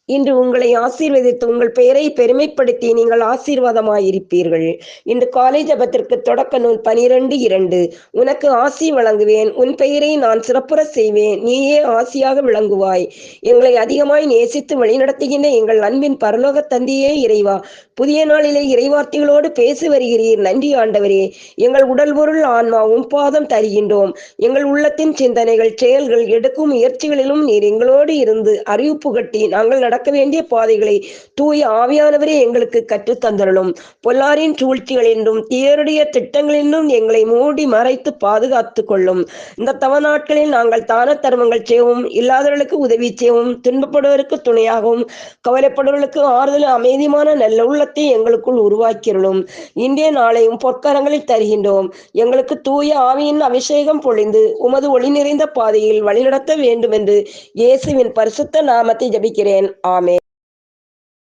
இன்று உங்களை ஆசீர்வதித்து உங்கள் பெயரை பெருமைப்படுத்தி நீங்கள் ஆசீர்வாதமாயிருப்பீர்கள். இன்று காலை ஜபத்திற்கு தொடக்க நூல் 12:2. உனக்கு ஆசி வழங்குவேன், உன் பெயரை நான் சிறப்புற செய்வேன், நீயே ஆசியாக விளங்குவாய். எங்களை அதிகமாய் நேசித்து வழிநடத்துகின்ற எங்கள் அன்பின் பரலோக தந்தையே இறைவா, புதிய நாளிலே இறைவார்த்தைகளோடு பேசி வருகிறீர். நன்றி ஆண்டவரே. எங்கள் உடல் பொருள் ஆன்மா பாதம் தருகின்றோம். எங்கள் உள்ளத்தின் சிந்தனைகள், செயல்கள், எடுக்கும் முயற்சிகளிலும் நீர் எங்களோடு இருந்து அறிவிப்பு கட்டி நாங்கள் நடக்க வேண்டிய பாதைகளை தூய ஆவியானவரே எங்களுக்கு கற்றுத் தந்தரலும். பொல்லாரின் சூழ்ச்சிகளின்றும் தீயருடைய திட்டங்களின்றும் எங்களை மூடி மறைத்து பாதுகாத்து கொள்ளும். இந்த தவ நாட்களில் நாங்கள் தான தர்மங்கள் செய்யவும், இல்லாதவர்களுக்கு உதவி செய்யவும், துன்பப்படுவதற்கு துணையாகவும், கவலைப்படுவர்களுக்கு ஆறுதல் அமைதியான நல்ல உள்ளத்தை எங்களுக்குள் உருவாக்கியருளும். இன்றைய நாளையும் பொற்கரங்களில் தருகின்றோம். எங்களுக்கு தூய ஆவியின் அபிஷேகம் பொழிந்து உமது ஒளி நிறைந்த பாதையில் வழிநடத்த வேண்டும் என்று இயேசுவின் பரிசுத்த நாமத்தை ஜபிக்கிறேன். ஆமென்.